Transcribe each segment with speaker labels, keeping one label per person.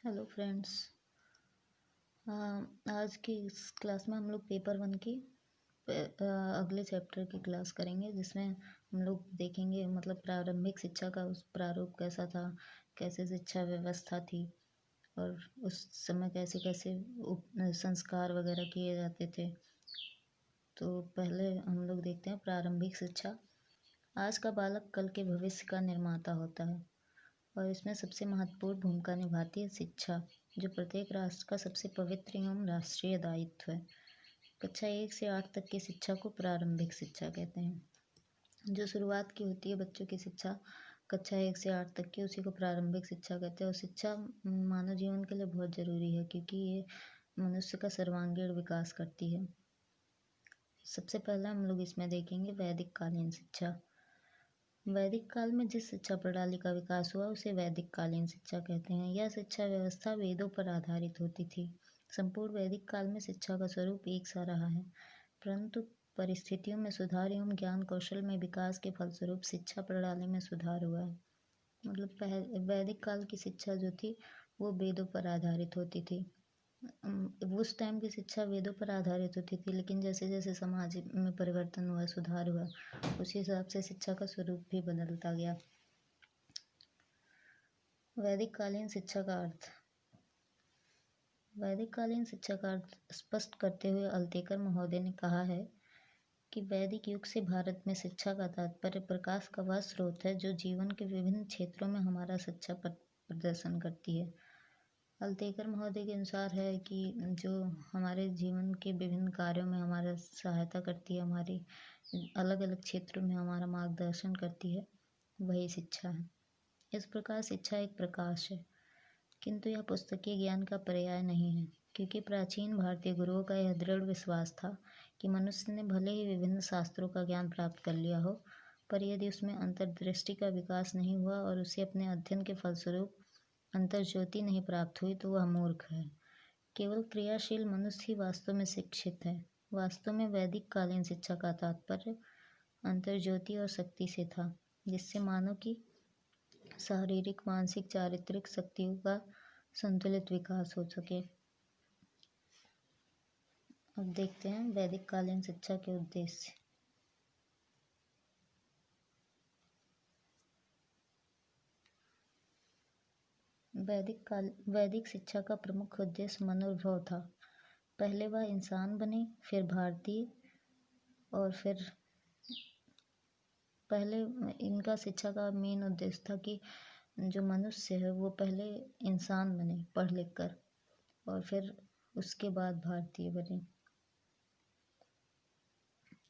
Speaker 1: Hello friends. आज की इस क्लास में हम लोग पेपर 1 की अगले चैप्टर की क्लास करेंगे, जिसमें हम लोग देखेंगे मतलब प्रारंभिक शिक्षा का उस प्रारूप कैसा था, कैसे शिक्षा व्यवस्था थी और उस समय कैसे कैसे संस्कार वगैरह किए जाते थे। तो पहले हम लोग देखते हैं प्रारंभिक शिक्षा। आज का बालक कल के भविष्य का निर्माता होता है और इसमें सबसे महत्वपूर्ण भूमिका निभाती है शिक्षा, जो प्रत्येक राष्ट्र का सबसे पवित्र एवं राष्ट्रीय दायित्व है। कक्षा 1 से 8 तक की शिक्षा को प्रारंभिक शिक्षा कहते हैं। जो शुरुआत की होती है बच्चों की शिक्षा कक्षा 1 से 8 तक की, उसी को प्रारंभिक शिक्षा कहते हैं। और शिक्षा मानव जीवन के लिए बहुत ज़रूरी है, क्योंकि ये मनुष्य का सर्वांगीण विकास करती है। सबसे पहले हम लोग इसमें देखेंगे वैदिक कालीन शिक्षा। वैदिक काल में जिस शिक्षा प्रणाली का विकास हुआ उसे वैदिक कालीन शिक्षा कहते हैं। यह शिक्षा व्यवस्था वेदों पर आधारित होती थी। संपूर्ण वैदिक काल में शिक्षा का स्वरूप एक सा रहा है, परंतु परिस्थितियों में सुधार एवं ज्ञान कौशल में विकास के फलस्वरूप शिक्षा प्रणाली में सुधार हुआ है। मतलब वैदिक काल की शिक्षा जो थी वो वेदों पर आधारित होती थी। उस टाइम की शिक्षा वेदों पर आधारित होती थी, लेकिन जैसे जैसे समाज में परिवर्तन हुआ, सुधार हुआ, उसी हिसाब से शिक्षा का स्वरूप भी बदलता गया। वैदिक कालीन शिक्षा का अर्थ। वैदिक कालीन शिक्षा का अर्थ स्पष्ट करते हुए अल्तेकर महोदय ने कहा है कि वैदिक युग से भारत में शिक्षा का तात्पर्य प्रकाश का वह स्रोत है जो जीवन के विभिन्न क्षेत्रों में हमारा शिक्षा प्रदर्शन करती है। अल्तेकर महोदय के अनुसार है कि जो हमारे जीवन के विभिन्न कार्यों में हमारा सहायता करती है, हमारी अलग अलग क्षेत्रों में हमारा मार्गदर्शन करती है, वही शिक्षा है। इस प्रकार शिक्षा एक प्रकाश है, किंतु यह पुस्तकीय ज्ञान का पर्याय नहीं है, क्योंकि प्राचीन भारतीय गुरुओं का यह दृढ़ विश्वास था कि मनुष्य ने भले ही विभिन्न शास्त्रों का ज्ञान प्राप्त कर लिया हो, पर यदि उसमें अंतर्दृष्टि का विकास नहीं हुआ और उसे अपने अध्ययन के फलस्वरूप अंतर्ज्योति नहीं प्राप्त हुई तो वह मूर्ख है। केवल क्रियाशील मनुष्य ही वास्तव में शिक्षित है। वास्तव में वैदिक कालीन शिक्षा का तात्पर्य अंतर्ज्योति और शक्ति से था, जिससे मानव की शारीरिक, मानसिक, चारित्रिक शक्तियों का संतुलित विकास हो सके। अब देखते हैं वैदिक कालीन शिक्षा के उद्देश्य। वैदिक शिक्षा का प्रमुख उद्देश्य मनोद्भव था। पहले वह इंसान बने, फिर भारतीय, और फिर पहले इनका शिक्षा का मेन उद्देश्य था कि जो मनुष्य है वो पहले इंसान बने पढ़ लिख कर, और फिर उसके बाद भारतीय बने।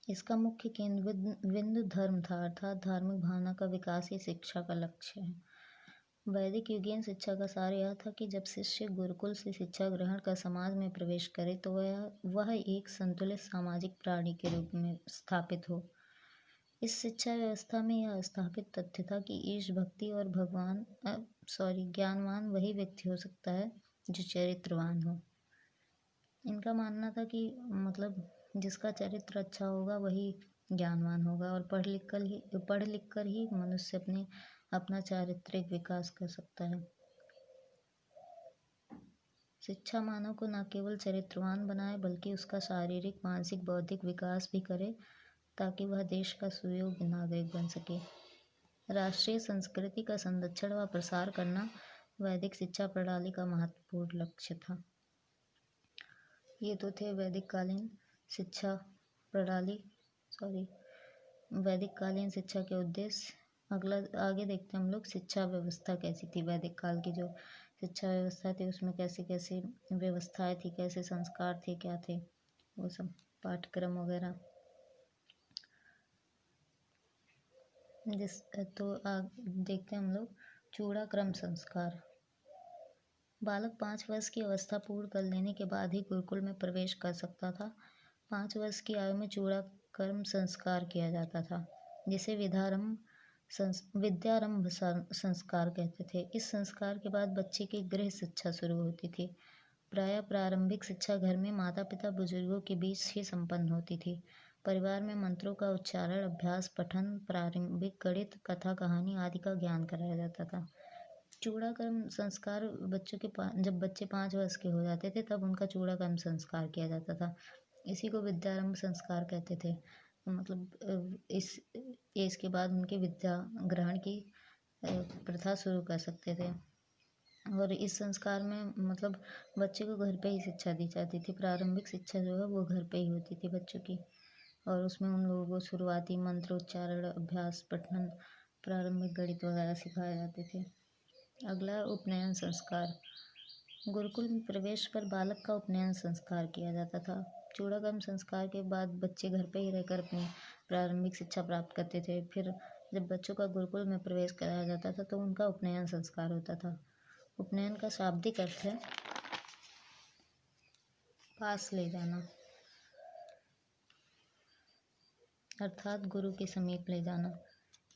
Speaker 1: इसका मुख्य केंद्र बिंदु धर्म था, अर्थात धार्मिक भावना का विकास ही शिक्षा का लक्ष्य है। वैदिक युगीन शिक्षा का सार यह था कि जब शिष्य गुरुकुल से शिक्षा ग्रहण कर समाज में प्रवेश करे तो वह एक संतुलित सामाजिक प्राणी के रूप में स्थापित हो। इस शिक्षा व्यवस्था में यह स्थापित तथ्य था कि ईश भक्ति और ज्ञानवान वही व्यक्ति हो सकता है जो चरित्रवान हो। इनका मानना था कि मतलब जिसका चरित्र अच्छा होगा वही ज्ञानवान होगा, और पढ़ लिख कर ही मनुष्य अपना चारित्रिक विकास कर सकता है। शिक्षा मानव को न केवल चरित्रवान बनाए बल्कि उसका शारीरिक, मानसिक, बौद्धिक विकास भी करे, ताकि वह देश का सुयोग्य नागरिक बन सके। राष्ट्रीय संस्कृति का संरक्षण व प्रसार करना वैदिक शिक्षा प्रणाली का महत्वपूर्ण लक्ष्य था। ये तो थे वैदिक कालीन शिक्षा प्रणाली वैदिक कालीन शिक्षा के उद्देश्य। आगे देखते हैं हम लोग शिक्षा व्यवस्था कैसी थी। वैदिक काल की जो शिक्षा व्यवस्था थी उसमें कैसे कैसे व्यवस्थाएं थी, कैसे संस्कार थे, क्या थे, वो सब पाठ्यक्रम वगैरह। देखते हैं हम लोग चूड़ाक्रम संस्कार। बालक 5 वर्ष की अवस्था पूर्ण कर लेने के बाद ही गुरुकुल में प्रवेश कर सकता था। 5 वर्ष की आयु में चूड़ाक्रम संस्कार किया जाता था, जिसे विद्यारंभ संस्कार कहते थे। इस संस्कार के बाद बच्चे की गृह शिक्षा शुरू होती थी। प्रायः प्रारंभिक शिक्षा घर में माता पिता बुजुर्गों के बीच ही संपन्न होती थी। परिवार में मंत्रों का उच्चारण, अभ्यास, पठन, प्रारंभिक गणित, कथा कहानी आदि का ज्ञान कराया जाता था। चूड़ाकर्म संस्कार बच्चों के जब बच्चे 5 वर्ष के हो जाते थे तब उनका चूड़ाकर्म संस्कार किया जाता था। इसी को विद्यारंभ संस्कार कहते थे। मतलब इस एज के बाद उनके विद्या ग्रहण की प्रथा शुरू कर सकते थे। और इस संस्कार में मतलब बच्चे को घर पे ही शिक्षा दी जाती थी। प्रारंभिक शिक्षा जो है वो घर पे ही होती थी बच्चों की। और उसमें उन लोगों को शुरुआती मंत्रोच्चारण, अभ्यास, पठन, प्रारंभिक गणित वगैरह सिखाए जाते थे। अगला उपनयन संस्कार। गुरुकुल में प्रवेश पर बालक का उपनयन संस्कार किया जाता था। चूड़ाकर्म संस्कार के बाद बच्चे घर पे ही रहकर अपनी प्रारंभिक शिक्षा प्राप्त करते थे। फिर जब बच्चों का गुरुकुल में प्रवेश कराया जाता था तो उनका उपनयन संस्कार होता था। उपनयन का शाब्दिक अर्थ है पास ले जाना, अर्थात गुरु के समीप ले जाना।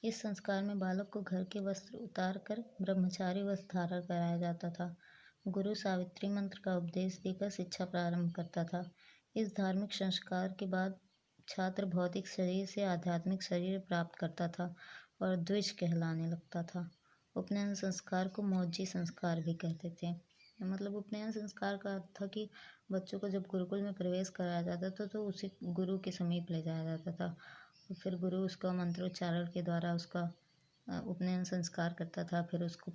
Speaker 1: इस संस्कार में बालक को घर के वस्त्र उतार कर ब्रह्मचारी वस्त्र धारण कराया जाता था। गुरु सावित्री मंत्र का उपदेश देकर शिक्षा प्रारंभ करता था। इस धार्मिक संस्कार के बाद छात्र भौतिक शरीर से आध्यात्मिक शरीर प्राप्त करता था और द्विज कहलाने लगता था। उपनयन संस्कार को मौजी संस्कार भी कहते थे। मतलब उपनयन संस्कार का अर्थ था कि बच्चों को जब गुरुकुल में प्रवेश कराया जाता था तो उसे गुरु के समीप ले जाया जाता था। फिर गुरु उसका मंत्रोच्चारण के द्वारा उसका उपनयन संस्कार करता था। फिर उसको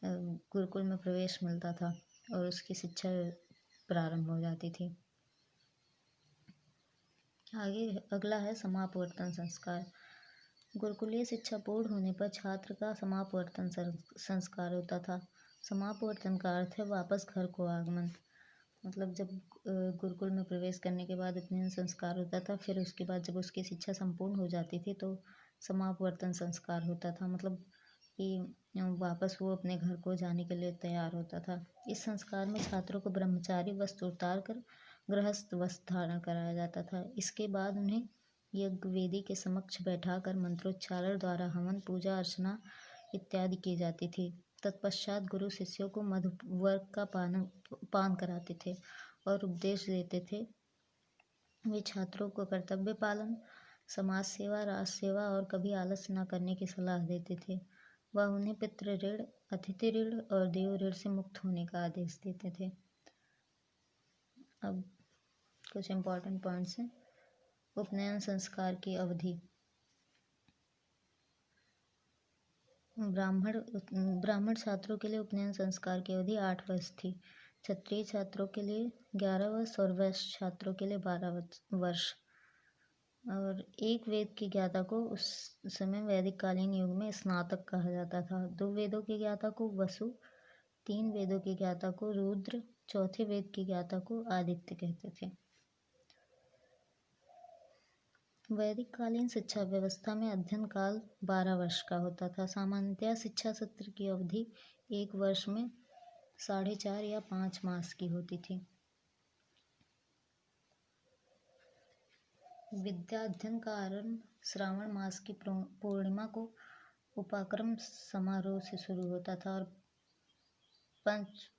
Speaker 1: गुरुकुल में प्रवेश मिलता था और उसकी शिक्षा प्रारंभ हो जाती थी। आगे अगला है समापवर्तन संस्कार। गुरुकुलीय शिक्षा पूर्ण होने पर छात्र का समापवर्तन संस्कार होता था। समापवर्तन का अर्थ है वापस घर को आगमन। मतलब जब गुरुकुल में प्रवेश करने के बाद उपनयन संस्कार होता था, फिर उसके बाद जब उसकी शिक्षा संपूर्ण हो जाती थी तो समापवर्तन संस्कार होता था। मतलब कि वापस वो अपने घर को जाने के लिए तैयार होता था। इस संस्कार में छात्रों को ब्रह्मचारी वस्त्र उतार कर गृहस्थ वस्त्र धारण कराया जाता था। इसके बाद उन्हें यज्ञ वेदी के समक्ष बैठाकर मंत्रोच्चारण द्वारा हवन, पूजा अर्चना इत्यादि की जाती थी। तत्पश्चात गुरु शिष्यों को मधुवर्ग का पान कराते थे और उपदेश देते थे। वे छात्रों को कर्तव्य पालन, समाज सेवा, राष्ट्र सेवा और कभी आलस्य न करने की सलाह देते थे। वह उन्हें पितृ ऋण, अतिथि ऋण और देव ऋण से मुक्त होने का आदेश देते थे। अब कुछ इम्पोर्टेंट पॉइंट्स हैं। उपनयन संस्कार की अवधि। ब्राह्मण छात्रों के लिए उपनयन संस्कार की अवधि 8 वर्ष थी। क्षत्रिय छात्रों के लिए 11 वर्ष और वैश्य छात्रों के लिए 12 वर्ष। और एक वेद के ज्ञाता को उस समय वैदिक कालीन युग में स्नातक कहा जाता था। 2 वेदों के ज्ञाता को वसु, 3 वेदों के ज्ञाता को रुद्र, चौथे वेद के ज्ञाता को आदित्य कहते थे। वैदिक कालीन शिक्षा व्यवस्था में अध्ययन काल 12 वर्ष का होता था। सामान्यतया शिक्षा सत्र की अवधि 1 वर्ष में 4.5 या 5 मास की होती थी। विद्या अध्ययन का आरंभ श्रावण मास की पूर्णिमा को उपाक्रम समारोह से शुरू होता था और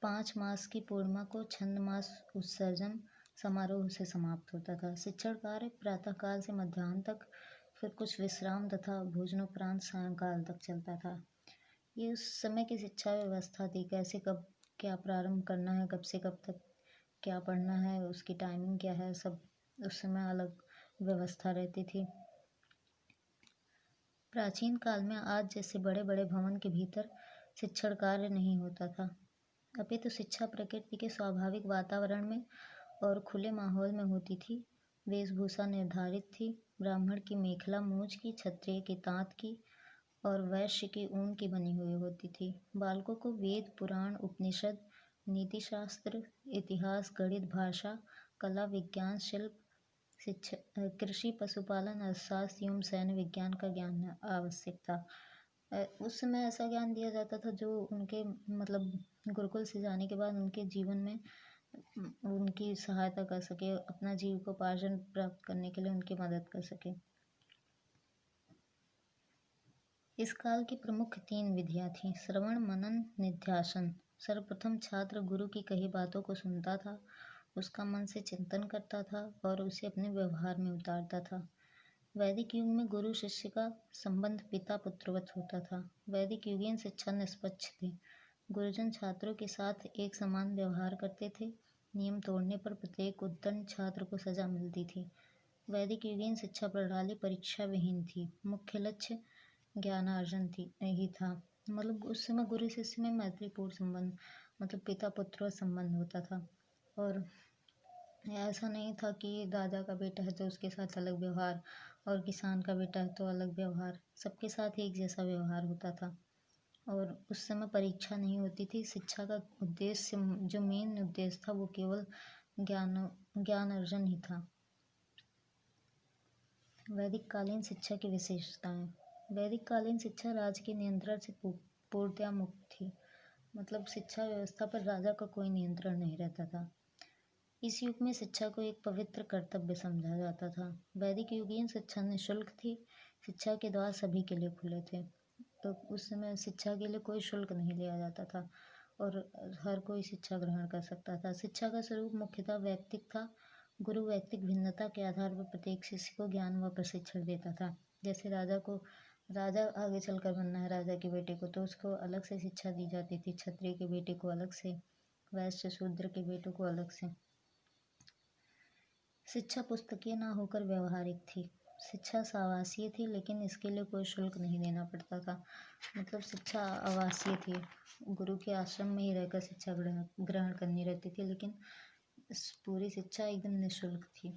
Speaker 1: 5 मास की पूर्णिमा को छंद मास उत्सर्जन समारोह से समाप्त होता था। शिक्षण कार्य प्रातःकाल से मध्याह्न तक, फिर कुछ विश्राम तथा भोजनोपरांत सायंकाल तक चलता था। ये उस समय की शिक्षा व्यवस्था थी। कैसे कब क्या प्रारंभ करना है, कब से कब तक क्या पढ़ना है, उसकी टाइमिंग क्या है, सब उस समय अलग व्यवस्था रहती थी। प्राचीन काल में आज जैसे बड़े बड़े भवन के भीतर शिक्षण कार्य नहीं होता था, अपितु शिक्षा प्रकृति के स्वाभाविक वातावरण में और खुले माहौल में होती थी। वेशभूषा निर्धारित थी। ब्राह्मण की मेखला मूंज की, क्षत्रिय की तांत की और वैश्य की ऊन की बनी हुई होती थी। बालकों को वेद, पुराण, उपनिषद, नीतिशास्त्र, इतिहास, गणित, भाषा, कला, विज्ञान, शिल्प, शिक्षा, कृषि, पशुपालन, अर्थशास्त्र एवं सैन्य विज्ञान का ज्ञान आवश्यक था। उस समय ऐसा ज्ञान दिया जाता था जो उनके मतलब गुरुकुल से जाने के बाद उनके जीवन में उनकी सहायता कर सके, अपना जीविकोपार्जन प्राप्त करने के लिए उनकी मदद कर सके। इस काल की प्रमुख 3 विधियां थीं: श्रवण, मनन, निध्यासन। सर्वप्रथम छात्र गुरु की कही बातों को सुनता था, उसका मन से चिंतन करता था और उसे अपने व्यवहार में उतारता था। वैदिक युग में गुरु शिष्य का संबंध पिता पुत्रवत होता था। वैदिक युगीन शिक्षा निष्पक्ष थी। गुरुजन छात्रों के साथ एक समान व्यवहार करते थे। नियम तोड़ने पर प्रत्येक उद्दंड छात्र को सजा मिलती थी। वैदिक युगीन शिक्षा प्रणाली परीक्षा विहीन थी। मुख्य लक्ष्य ज्ञानार्जन ही था। मतलब उस समय गुरु शिष्य में मैत्रीपूर्ण संबंध, मतलब पिता पुत्र संबंध होता था। और ऐसा नहीं था कि राजा का बेटा है तो उसके साथ अलग व्यवहार और किसान का बेटा है तो अलग व्यवहार, सबके साथ एक जैसा व्यवहार होता था। और उस समय परीक्षा नहीं होती थी। शिक्षा का उद्देश्य, जो मेन उद्देश्य था, वो केवल ज्ञान अर्जन ही था। वैदिक कालीन शिक्षा की विशेषताएं। वैदिक कालीन शिक्षा राज के नियंत्रण से पूर्णतया मुक्त थी। मतलब शिक्षा व्यवस्था पर राजा का कोई नियंत्रण नहीं रहता था। इस युग में शिक्षा को एक पवित्र कर्तव्य समझा जाता था। वैदिक युगीन शिक्षा निःशुल्क थी। शिक्षा के द्वार सभी के लिए खुले थे। तो उस समय शिक्षा के लिए कोई शुल्क नहीं लिया जाता था और हर कोई शिक्षा ग्रहण कर सकता था। शिक्षा का स्वरूप मुख्यतः वैयक्तिक था। गुरु वैयक्तिक भिन्नता के आधार पर प्रत्येक शिष्य को ज्ञान व प्रशिक्षण देता था। जैसे राजा आगे चलकर बनना है, राजा के बेटे को, तो उसको अलग से शिक्षा दी जाती थी। क्षत्रिय के बेटे को अलग से, वैश्य शूद्र के बेटों को अलग से। शिक्षा पुस्तकीय ना होकर व्यवहारिक थी। शिक्षा आवासीय थी, लेकिन इसके लिए कोई शुल्क नहीं देना पड़ता था। मतलब शिक्षा आवासीय थी, गुरु के आश्रम में ही रहकर शिक्षा ग्रहण करनी रहती थी, लेकिन पूरी शिक्षा एकदम निःशुल्क थी।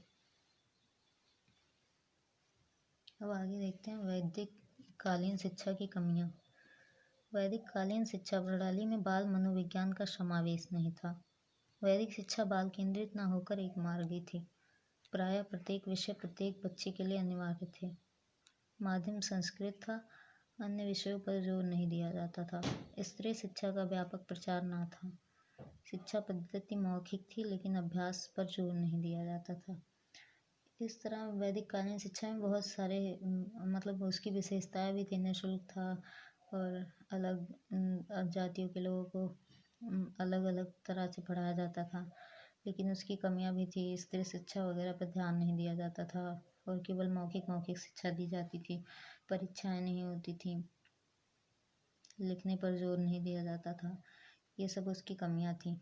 Speaker 1: अब आगे देखते हैं वैदिक कालीन शिक्षा की कमियां। वैदिक कालीन शिक्षा प्रणाली में बाल मनोविज्ञान का समावेश नहीं था। वैदिक शिक्षा बाल केंद्रित न होकर एक मार्गी थी। प्रायः प्रत्येक विषय प्रत्येक बच्चे के लिए अनिवार्य थे। माध्यम संस्कृत था। अन्य विषयों पर जोर नहीं दिया जाता था। स्त्री शिक्षा का व्यापक प्रचार न था। शिक्षा पद्धति मौखिक थी, लेकिन अभ्यास पर जोर नहीं दिया जाता था। इस तरह वैदिक कालीन शिक्षा में बहुत सारे मतलब उसकी विशेषताएं भी थी। निःशुल्क था और अलग जातियों के लोगों को अलग अलग तरह से पढ़ाया जाता था, लेकिन उसकी कमियां भी थी। स्त्री शिक्षा वगैरह पर ध्यान नहीं दिया जाता था और केवल मौखिक शिक्षा दी जाती थी। परीक्षाएं नहीं होती थी, लिखने पर जोर नहीं दिया जाता था। ये सब उसकी कमियां थी।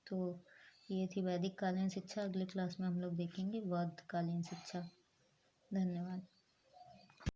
Speaker 1: तो ये थी वैदिक कालीन शिक्षा। अगले क्लास में हम लोग देखेंगे बौद्ध कालीन शिक्षा। धन्यवाद।